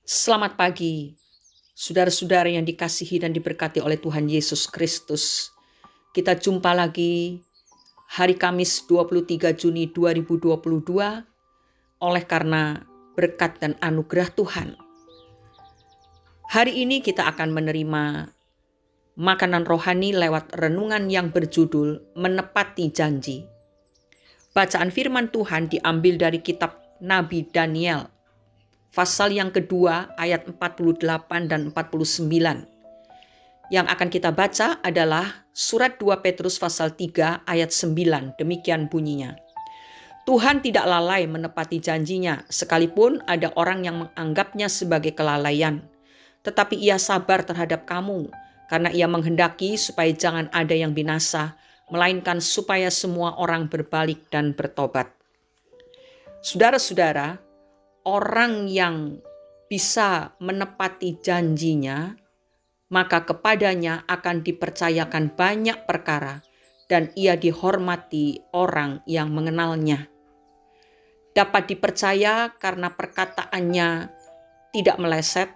Selamat pagi, saudara-saudara yang dikasihi dan diberkati oleh Tuhan Yesus Kristus. Kita jumpa lagi hari Kamis 23 Juni 2022 oleh karena berkat dan anugerah Tuhan. Hari ini kita akan menerima makanan rohani lewat renungan yang berjudul Menepati Janji. Bacaan firman Tuhan diambil dari kitab Nabi Daniel, pasal yang kedua ayat 48 dan 49. Yang akan kita baca adalah surat 2 Petrus pasal 3 ayat 9. Demikian bunyinya. Tuhan tidak lalai menepati janjinya, sekalipun ada orang yang menganggapnya sebagai kelalaian. Tetapi ia sabar terhadap kamu, karena ia menghendaki supaya jangan ada yang binasa, melainkan supaya semua orang berbalik dan bertobat. Saudara-saudara, orang yang bisa menepati janjinya, maka kepadanya akan dipercayakan banyak perkara dan ia dihormati orang yang mengenalnya. Dapat dipercaya karena perkataannya tidak meleset,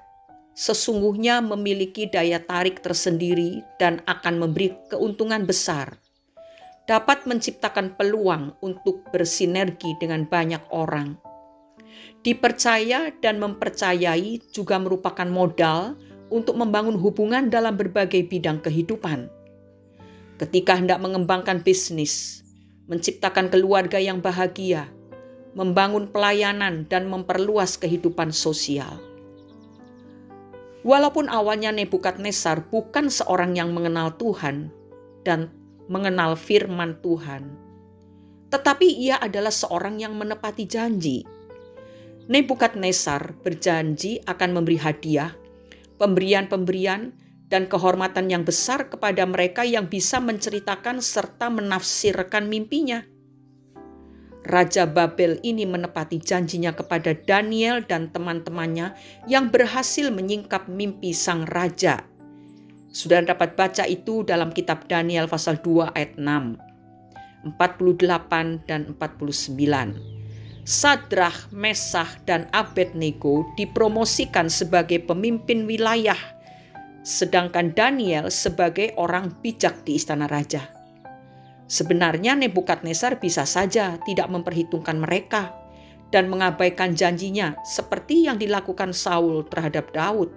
sesungguhnya memiliki daya tarik tersendiri dan akan memberi keuntungan besar. Dapat menciptakan peluang untuk bersinergi dengan banyak orang. Dipercaya dan mempercayai juga merupakan modal untuk membangun hubungan dalam berbagai bidang kehidupan. Ketika hendak mengembangkan bisnis, menciptakan keluarga yang bahagia, membangun pelayanan dan memperluas kehidupan sosial. Walaupun awalnya Nebukadnezar bukan seorang yang mengenal Tuhan dan mengenal firman Tuhan, tetapi ia adalah seorang yang menepati janji. Nebukadnezar berjanji akan memberi hadiah, pemberian-pemberian, dan kehormatan yang besar kepada mereka yang bisa menceritakan serta menafsirkan mimpinya. Raja Babel ini menepati janjinya kepada Daniel dan teman-temannya yang berhasil menyingkap mimpi sang raja. Sudah dapat baca itu dalam kitab Daniel pasal 2 ayat 6, 48 dan 49. Sadrah, Mesakh, dan Abednego dipromosikan sebagai pemimpin wilayah, sedangkan Daniel sebagai orang bijak di istana raja. Sebenarnya Nebukadnezar bisa saja tidak memperhitungkan mereka dan mengabaikan janjinya seperti yang dilakukan Saul terhadap Daud.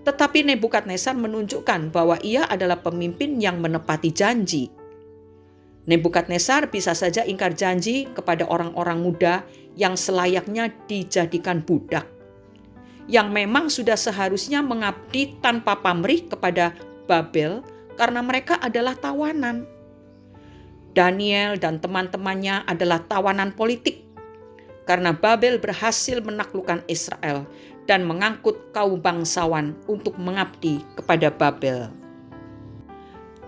Tetapi Nebukadnezar menunjukkan bahwa ia adalah pemimpin yang menepati janji. Nebukadnezar bisa saja ingkar janji kepada orang-orang muda yang selayaknya dijadikan budak, yang memang sudah seharusnya mengabdi tanpa pamrih kepada Babel karena mereka adalah tawanan. Daniel dan teman-temannya adalah tawanan politik karena Babel berhasil menaklukkan Israel dan mengangkut kaum bangsawan untuk mengabdi kepada Babel.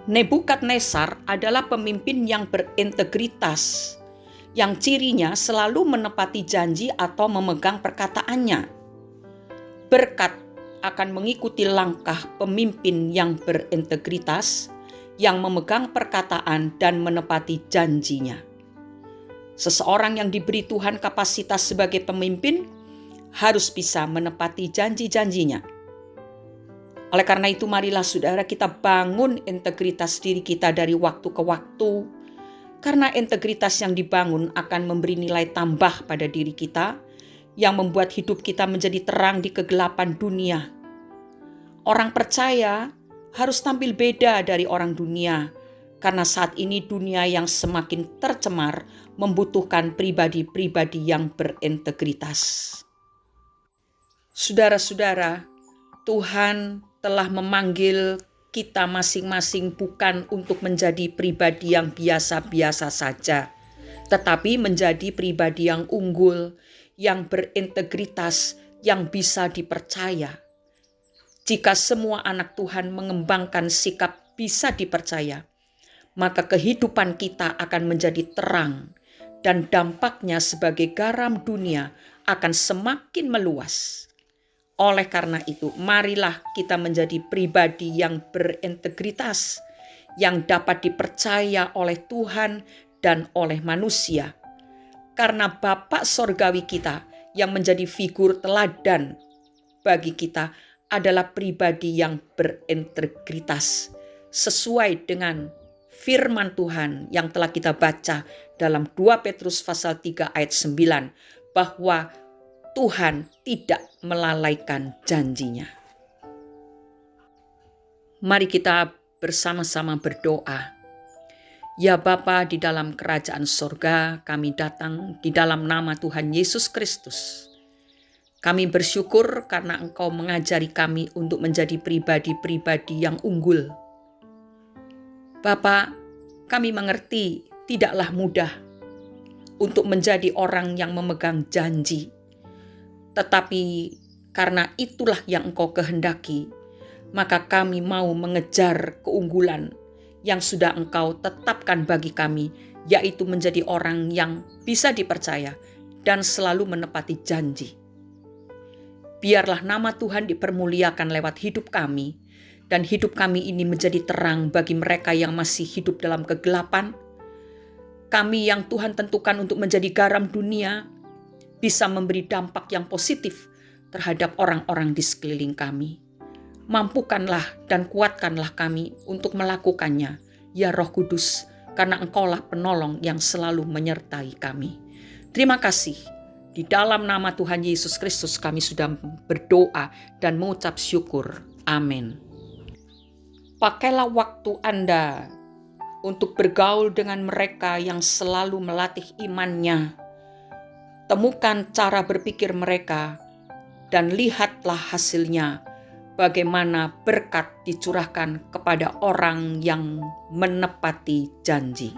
Nebukadnezar adalah pemimpin yang berintegritas, yang cirinya selalu menepati janji atau memegang perkataannya. Berkat akan mengikuti langkah pemimpin yang berintegritas, yang memegang perkataan dan menepati janjinya. Seseorang yang diberi Tuhan kapasitas sebagai pemimpin harus bisa menepati janji-janjinya. Oleh karena itu, marilah saudara kita bangun integritas diri kita dari waktu ke waktu, karena integritas yang dibangun akan memberi nilai tambah pada diri kita, yang membuat hidup kita menjadi terang di kegelapan dunia. Orang percaya harus tampil beda dari orang dunia, karena saat ini dunia yang semakin tercemar membutuhkan pribadi-pribadi yang berintegritas. Saudara-saudara, Tuhan telah memanggil kita masing-masing bukan untuk menjadi pribadi yang biasa-biasa saja, tetapi menjadi pribadi yang unggul, yang berintegritas, yang bisa dipercaya. Jika semua anak Tuhan mengembangkan sikap bisa dipercaya, maka kehidupan kita akan menjadi terang dan dampaknya sebagai garam dunia akan semakin meluas. Oleh karena itu, marilah kita menjadi pribadi yang berintegritas, yang dapat dipercaya oleh Tuhan dan oleh manusia. Karena Bapa Sorgawi kita yang menjadi figur teladan bagi kita adalah pribadi yang berintegritas sesuai dengan firman Tuhan yang telah kita baca dalam 2 Petrus pasal 3 ayat 9 bahwa Tuhan tidak melalaikan janjinya. Mari kita bersama-sama berdoa. Ya Bapa di dalam kerajaan sorga, kami datang di dalam nama Tuhan Yesus Kristus. Kami bersyukur karena Engkau mengajari kami untuk menjadi pribadi-pribadi yang unggul. Bapa, kami mengerti tidaklah mudah untuk menjadi orang yang memegang janji. Tetapi karena itulah yang Engkau kehendaki, maka kami mau mengejar keunggulan yang sudah Engkau tetapkan bagi kami, yaitu menjadi orang yang bisa dipercaya dan selalu menepati janji. Biarlah nama Tuhan dipermuliakan lewat hidup kami, dan hidup kami ini menjadi terang bagi mereka yang masih hidup dalam kegelapan. Kami yang Tuhan tentukan untuk menjadi garam dunia, bisa memberi dampak yang positif terhadap orang-orang di sekeliling kami. Mampukanlah dan kuatkanlah kami untuk melakukannya, ya Roh Kudus, karena Engkaulah penolong yang selalu menyertai kami. Terima kasih. Di dalam nama Tuhan Yesus Kristus kami sudah berdoa dan mengucap syukur. Amin. Pakailah waktu Anda untuk bergaul dengan mereka yang selalu melatih imannya. Temukan cara berpikir mereka dan lihatlah hasilnya, bagaimana berkat dicurahkan kepada orang yang menepati janji.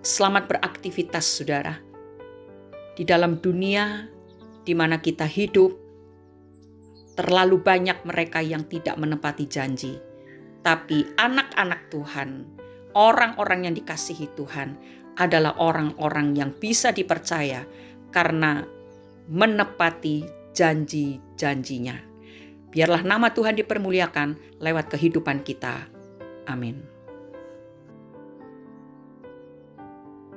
Selamat beraktivitas, saudara. Di dalam dunia di mana kita hidup, terlalu banyak mereka yang tidak menepati janji. Tapi anak-anak Tuhan, orang-orang yang dikasihi Tuhan adalah orang-orang yang bisa dipercaya karena menepati janji-janjinya. Biarlah nama Tuhan dipermuliakan lewat kehidupan kita. Amin.